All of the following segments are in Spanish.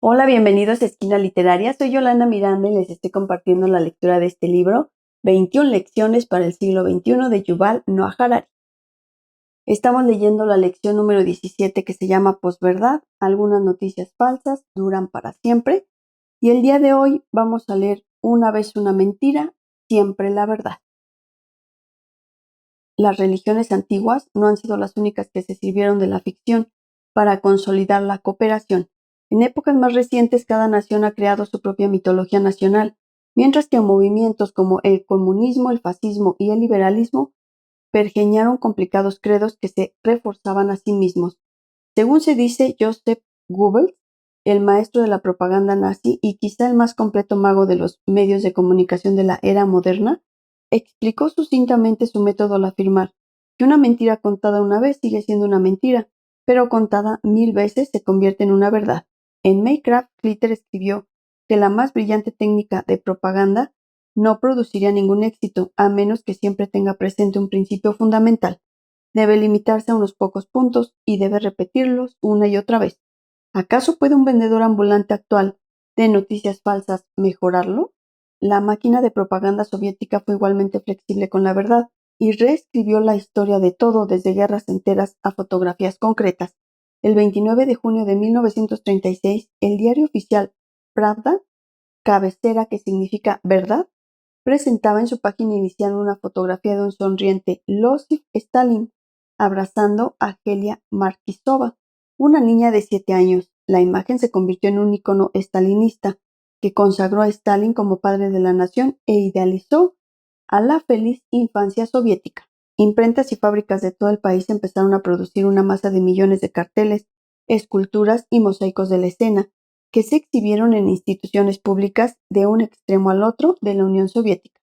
Hola, bienvenidos a Esquina Literaria. Soy Yolanda Miranda y les estoy compartiendo la lectura de este libro, 21 lecciones para el siglo XXI de Yuval Noah Harari. Estamos leyendo la lección número 17 que se llama Posverdad. Algunas noticias falsas duran para siempre. Y el día de hoy vamos a leer Una vez una mentira, siempre la verdad. Las religiones antiguas no han sido las únicas que se sirvieron de la ficción para consolidar la cooperación. En épocas más recientes, cada nación ha creado su propia mitología nacional, mientras que movimientos como el comunismo, el fascismo y el liberalismo pergeñaron complicados credos que se reforzaban a sí mismos. Según se dice, Joseph Goebbels, el maestro de la propaganda nazi y quizá el más completo mago de los medios de comunicación de la era moderna, explicó sucintamente su método al afirmar que una mentira contada una vez sigue siendo una mentira, pero contada 1000 veces se convierte en una verdad. En Maycraft, Clitter escribió que la más brillante técnica de propaganda no produciría ningún éxito a menos que siempre tenga presente un principio fundamental. Debe limitarse a unos pocos puntos y debe repetirlos una y otra vez. ¿Acaso puede un vendedor ambulante actual de noticias falsas mejorarlo? La máquina de propaganda soviética fue igualmente flexible con la verdad y reescribió la historia de todo desde guerras enteras a fotografías concretas. El 29 de junio de 1936, el diario oficial Pravda, cabecera que significa verdad, presentaba en su página inicial una fotografía de un sonriente Losif Stalin abrazando a Gelia Markisova, una niña de 7 años. La imagen se convirtió en un icono stalinista que consagró a Stalin como padre de la nación e idealizó a la feliz infancia soviética. Imprentas y fábricas de todo el país empezaron a producir una masa de millones de carteles, esculturas y mosaicos de la escena, que se exhibieron en instituciones públicas de un extremo al otro de la Unión Soviética.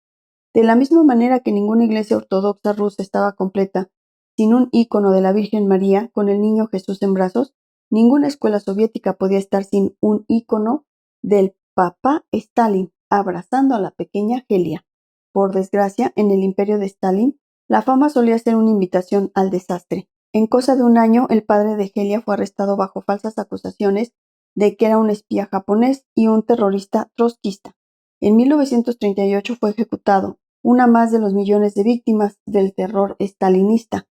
De la misma manera que ninguna iglesia ortodoxa rusa estaba completa sin un ícono de la Virgen María con el niño Jesús en brazos, ninguna escuela soviética podía estar sin un ícono del papá Stalin abrazando a la pequeña Gelia. Por desgracia, en el imperio de Stalin, la fama solía ser una invitación al desastre. En cosa de un año, el padre de Gelia fue arrestado bajo falsas acusaciones de que era un espía japonés y un terrorista trotskista. En 1938 fue ejecutado, una más de los millones de víctimas del terror stalinista.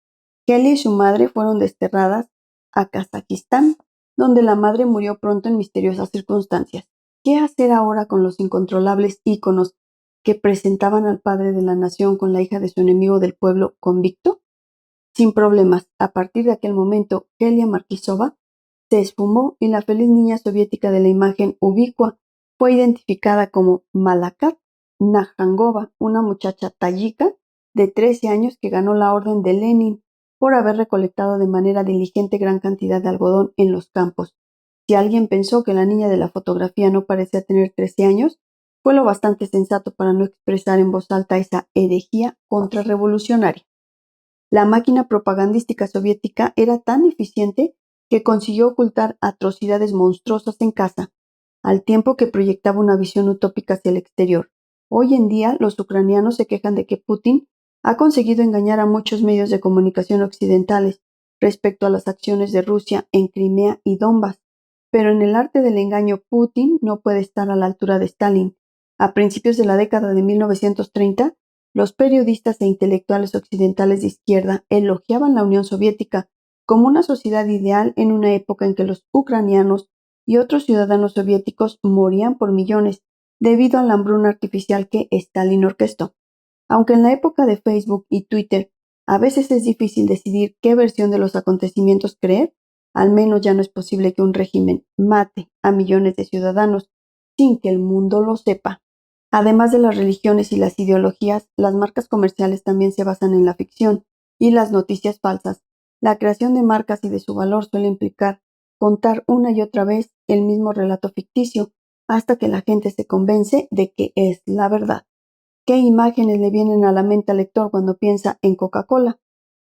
Kelly y su madre fueron desterradas a Kazajistán, donde la madre murió pronto en misteriosas circunstancias. ¿Qué hacer ahora con los incontrolables íconos que presentaban al padre de la nación con la hija de su enemigo del pueblo convicto? Sin problemas, a partir de aquel momento, Gelia Markisova se esfumó y la feliz niña soviética de la imagen ubicua fue identificada como Malakat Najangova, una muchacha tayika de 13 años que ganó la Orden de Lenin por haber recolectado de manera diligente gran cantidad de algodón en los campos. Si alguien pensó que la niña de la fotografía no parecía tener 13 años, fue lo bastante sensato para no expresar en voz alta esa herejía contrarrevolucionaria. La máquina propagandística soviética era tan eficiente que consiguió ocultar atrocidades monstruosas en casa, al tiempo que proyectaba una visión utópica hacia el exterior. Hoy en día, los ucranianos se quejan de que Putin ha conseguido engañar a muchos medios de comunicación occidentales respecto a las acciones de Rusia en Crimea y Donbass, pero en el arte del engaño Putin no puede estar a la altura de Stalin. A principios de la década de 1930, los periodistas e intelectuales occidentales de izquierda elogiaban la Unión Soviética como una sociedad ideal en una época en que los ucranianos y otros ciudadanos soviéticos morían por millones debido a la hambruna artificial que Stalin orquestó. Aunque en la época de Facebook y Twitter a veces es difícil decidir qué versión de los acontecimientos creer, al menos ya no es posible que un régimen mate a millones de ciudadanos sin que el mundo lo sepa. Además de las religiones y las ideologías, las marcas comerciales también se basan en la ficción y las noticias falsas. La creación de marcas y de su valor suele implicar contar una y otra vez el mismo relato ficticio hasta que la gente se convence de que es la verdad. ¿Qué imágenes le vienen a la mente al lector cuando piensa en Coca-Cola?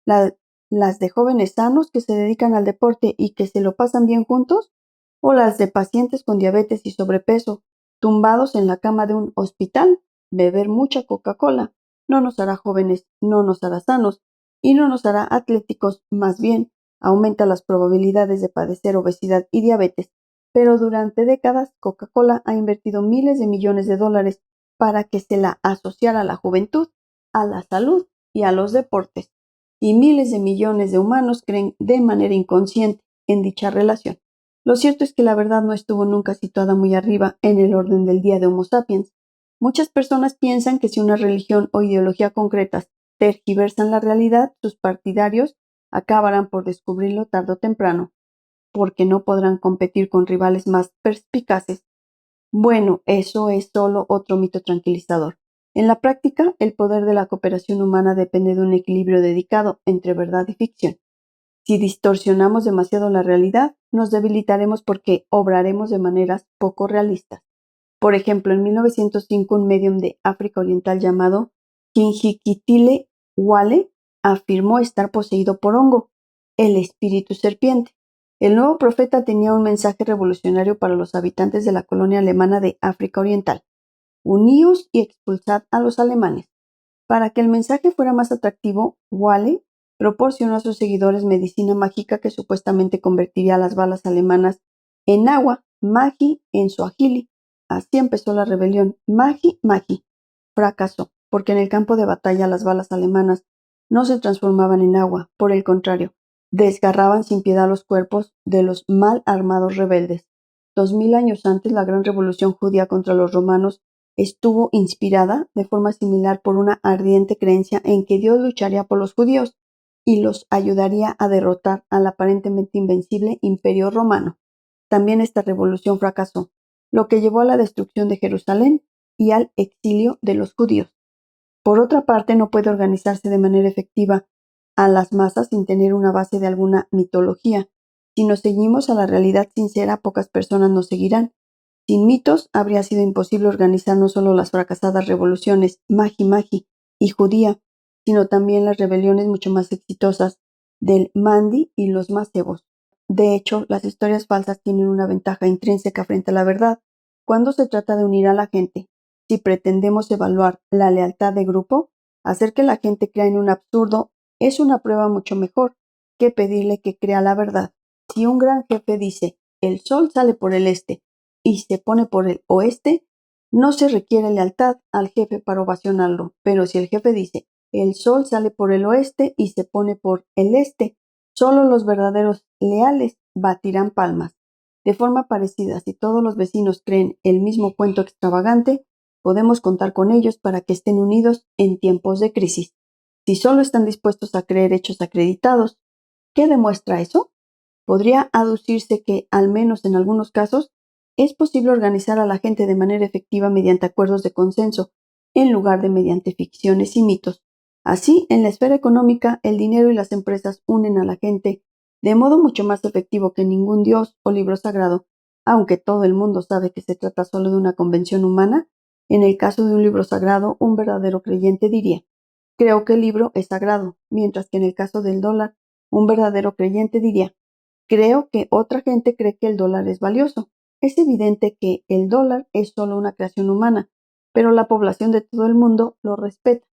¿Las de jóvenes sanos que se dedican al deporte y que se lo pasan bien juntos? ¿O las de pacientes con diabetes y sobrepeso, tumbados en la cama de un hospital? Beber mucha Coca-Cola no nos hará jóvenes, no nos hará sanos y no nos hará atléticos, más bien aumenta las probabilidades de padecer obesidad y diabetes. pero durante décadas Coca-Cola ha invertido miles de millones de dólares para que se la asociara a la juventud, a la salud y a los deportes, y miles de millones de humanos creen de manera inconsciente en dicha relación. Lo cierto es que la verdad no estuvo nunca situada muy arriba en el orden del día de Homo sapiens. Muchas personas piensan que si una religión o ideología concretas tergiversan la realidad, sus partidarios acabarán por descubrirlo tarde o temprano, porque no podrán competir con rivales más perspicaces. Bueno, eso es solo otro mito tranquilizador. En la práctica, el poder de la cooperación humana depende de un equilibrio dedicado entre verdad y ficción. Si distorsionamos demasiado la realidad, nos debilitaremos porque obraremos de maneras poco realistas. Por ejemplo, en 1905 un médium de África Oriental llamado Kinjekitile Wale afirmó estar poseído por hongo, el espíritu serpiente. El nuevo profeta tenía un mensaje revolucionario para los habitantes de la colonia alemana de África Oriental. Uníos y expulsad a los alemanes. Para que el mensaje fuera más atractivo, Wale proporcionó a sus seguidores medicina mágica que supuestamente convertiría a las balas alemanas en agua, magi en suajili. Así empezó la rebelión. Magi, magi. Fracasó, porque en el campo de batalla las balas alemanas no se transformaban en agua, por el contrario, desgarraban sin piedad los cuerpos de los mal armados rebeldes. 2000 años antes, la gran revolución judía contra los romanos estuvo inspirada de forma similar por una ardiente creencia en que Dios lucharía por los judíos y los ayudaría a derrotar al aparentemente invencible Imperio Romano. También esta revolución fracasó, lo que llevó a la destrucción de Jerusalén y al exilio de los judíos. Por otra parte, no puede organizarse de manera efectiva a las masas sin tener una base de alguna mitología. Si nos ceñimos a la realidad sincera, pocas personas nos seguirán. Sin mitos, habría sido imposible organizar no solo las fracasadas revoluciones Magi-Magi y judía, sino también las rebeliones mucho más exitosas del Mandi y los Macebos. De hecho, las historias falsas tienen una ventaja intrínseca frente a la verdad cuando se trata de unir a la gente. Si pretendemos evaluar la lealtad de grupo, hacer que la gente crea en un absurdo es una prueba mucho mejor que pedirle que crea la verdad. Si un gran jefe dice, el sol sale por el este y se pone por el oeste, no se requiere lealtad al jefe para ovacionarlo, pero si el jefe dice, el sol sale por el oeste y se pone por el este, solo los verdaderos leales batirán palmas. De forma parecida, si todos los vecinos creen el mismo cuento extravagante, podemos contar con ellos para que estén unidos en tiempos de crisis. Si solo están dispuestos a creer hechos acreditados, ¿qué demuestra eso? Podría aducirse que, al menos en algunos casos, es posible organizar a la gente de manera efectiva mediante acuerdos de consenso, en lugar de mediante ficciones y mitos. Así, en la esfera económica, el dinero y las empresas unen a la gente de modo mucho más efectivo que ningún dios o libro sagrado, aunque todo el mundo sabe que se trata solo de una convención humana. En el caso de un libro sagrado, un verdadero creyente diría, creo que el libro es sagrado, mientras que en el caso del dólar, un verdadero creyente diría, creo que otra gente cree que el dólar es valioso. Es evidente que el dólar es solo una creación humana, pero la población de todo el mundo lo respeta.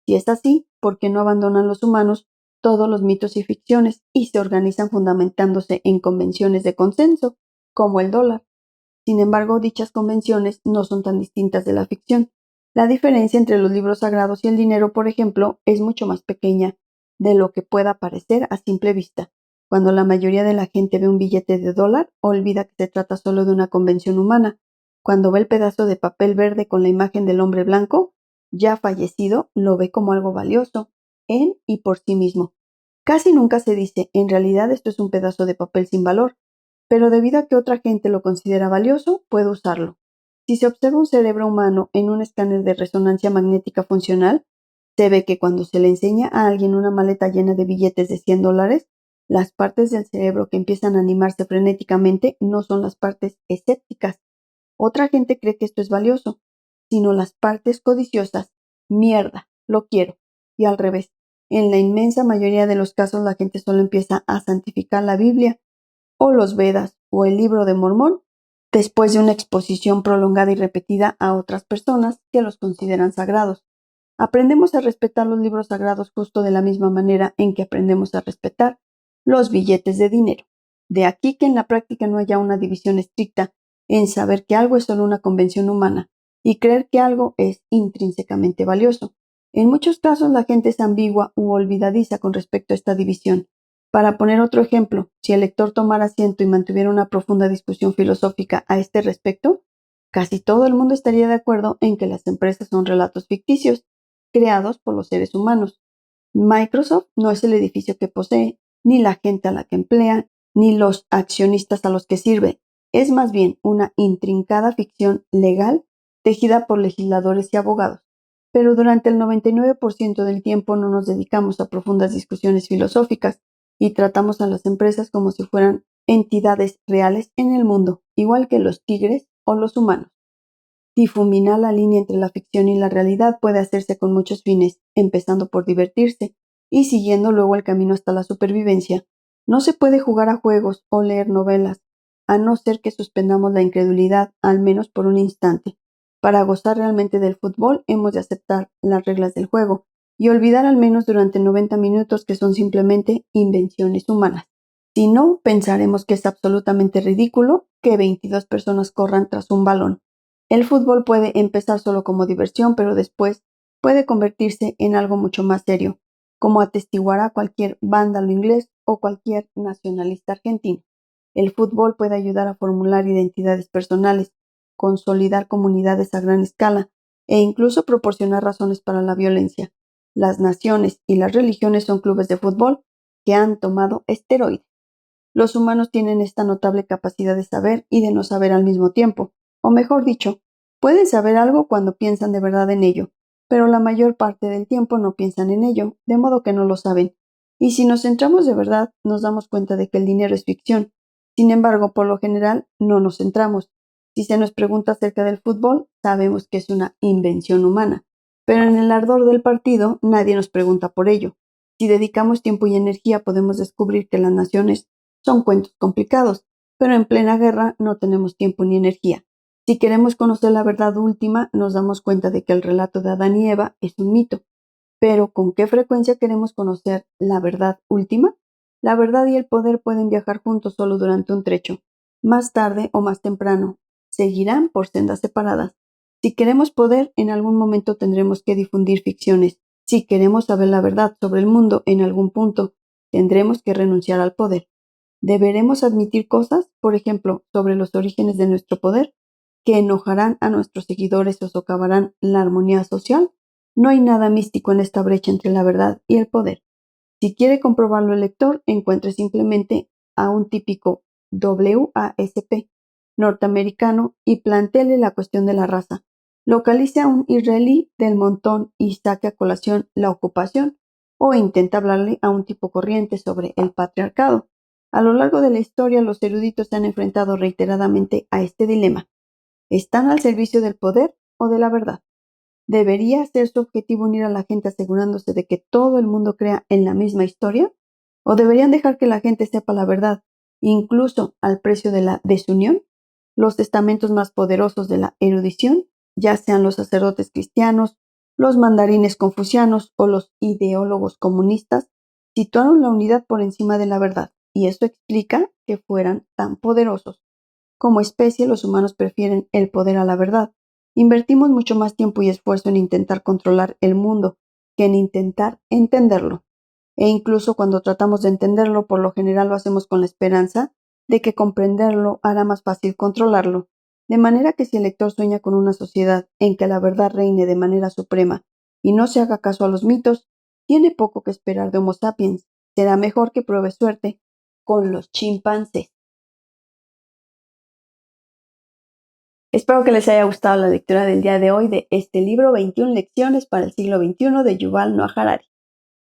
Si es así, ¿por qué no abandonan los humanos todos los mitos y ficciones y se organizan fundamentándose en convenciones de consenso, como el dólar? Sin embargo, dichas convenciones no son tan distintas de la ficción. La diferencia entre los libros sagrados y el dinero, por ejemplo, es mucho más pequeña de lo que pueda parecer a simple vista. Cuando la mayoría de la gente ve un billete de dólar, olvida que se trata solo de una convención humana. Cuando ve el pedazo de papel verde con la imagen del hombre blanco, ya fallecido, lo ve como algo valioso, en y por sí mismo. Casi nunca se dice, en realidad esto es un pedazo de papel sin valor, pero debido a que otra gente lo considera valioso, puede usarlo. Si se observa un cerebro humano en un escáner de resonancia magnética funcional, se ve que cuando se le enseña a alguien una maleta llena de billetes de $100, las partes del cerebro que empiezan a animarse frenéticamente no son las partes escépticas. Otra gente cree que esto es valioso, sino las partes codiciosas. Mierda, lo quiero. Y al revés. En la inmensa mayoría de los casos la gente solo empieza a santificar la Biblia o los Vedas o el libro de Mormón después de una exposición prolongada y repetida a otras personas que los consideran sagrados. Aprendemos a respetar los libros sagrados justo de la misma manera en que aprendemos a respetar los billetes de dinero. De aquí que en la práctica no haya una división estricta en saber que algo es solo una convención humana y creer que algo es intrínsecamente valioso. En muchos casos la gente es ambigua u olvidadiza con respecto a esta división. Para poner otro ejemplo, si el lector tomara asiento y mantuviera una profunda discusión filosófica a este respecto, casi todo el mundo estaría de acuerdo en que las empresas son relatos ficticios, creados por los seres humanos. Microsoft no es el edificio que posee, ni la gente a la que emplea, ni los accionistas a los que sirve. Es más bien una intrincada ficción legal tejida por legisladores y abogados. Pero durante el 99% del tiempo no nos dedicamos a profundas discusiones filosóficas y tratamos a las empresas como si fueran entidades reales en el mundo, igual que los tigres o los humanos. Difuminar la línea entre la ficción y la realidad puede hacerse con muchos fines, empezando por divertirse y siguiendo luego el camino hasta la supervivencia. No se puede jugar a juegos o leer novelas, a no ser que suspendamos la incredulidad, al menos por un instante. Para gozar realmente del fútbol hemos de aceptar las reglas del juego y olvidar al menos durante 90 minutos que son simplemente invenciones humanas. Si no, pensaremos que es absolutamente ridículo que 22 personas corran tras un balón. El fútbol puede empezar solo como diversión, pero después puede convertirse en algo mucho más serio, como atestiguará cualquier vándalo inglés o cualquier nacionalista argentino. El fútbol puede ayudar a formular identidades personales, consolidar comunidades a gran escala e incluso proporcionar razones para la violencia. Las naciones y las religiones son clubes de fútbol que han tomado esteroides. Los humanos tienen esta notable capacidad de saber y de no saber al mismo tiempo, o mejor dicho, pueden saber algo cuando piensan de verdad en ello, pero la mayor parte del tiempo no piensan en ello, de modo que no lo saben. Y si nos centramos de verdad, nos damos cuenta de que el dinero es ficción. Sin embargo, por lo general, no nos centramos. Si se nos pregunta acerca del fútbol, sabemos que es una invención humana, pero en el ardor del partido nadie nos pregunta por ello. Si dedicamos tiempo y energía, podemos descubrir que las naciones son cuentos complicados, pero en plena guerra no tenemos tiempo ni energía. Si queremos conocer la verdad última, nos damos cuenta de que el relato de Adán y Eva es un mito. Pero ¿con qué frecuencia queremos conocer la verdad última? La verdad y el poder pueden viajar juntos solo durante un trecho. Más tarde o más temprano, seguirán por sendas separadas. Si queremos poder, en algún momento tendremos que difundir ficciones. Si queremos saber la verdad sobre el mundo en algún punto, tendremos que renunciar al poder. ¿Deberemos admitir cosas, por ejemplo, sobre los orígenes de nuestro poder, que enojarán a nuestros seguidores o socavarán la armonía social? No hay nada místico en esta brecha entre la verdad y el poder. Si quiere comprobarlo el lector, encuentre simplemente a un típico WASP norteamericano y plantéele la cuestión de la raza. Localice a un israelí del montón y saque a colación la ocupación, o intenta hablarle a un tipo corriente sobre el patriarcado. A lo largo de la historia, los eruditos se han enfrentado reiteradamente a este dilema. ¿Están al servicio del poder o de la verdad? ¿Debería ser su objetivo unir a la gente asegurándose de que todo el mundo crea en la misma historia? ¿O deberían dejar que la gente sepa la verdad, incluso al precio de la desunión? Los estamentos más poderosos de la erudición, ya sean los sacerdotes cristianos, los mandarines confucianos o los ideólogos comunistas, situaron la unidad por encima de la verdad, y eso explica que fueran tan poderosos. Como especie, los humanos prefieren el poder a la verdad. Invertimos mucho más tiempo y esfuerzo en intentar controlar el mundo que en intentar entenderlo. E incluso cuando tratamos de entenderlo, por lo general lo hacemos con la esperanza de que comprenderlo hará más fácil controlarlo. De manera que si el lector sueña con una sociedad en que la verdad reine de manera suprema y no se haga caso a los mitos, tiene poco que esperar de Homo sapiens. Será mejor que pruebe suerte con los chimpancés. Espero que les haya gustado la lectura del día de hoy de este libro, 21 lecciones para el siglo XXI de Yuval Noah Harari.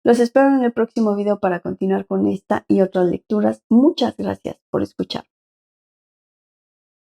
Los espero en el próximo video para continuar con esta y otras lecturas. Muchas gracias por escuchar.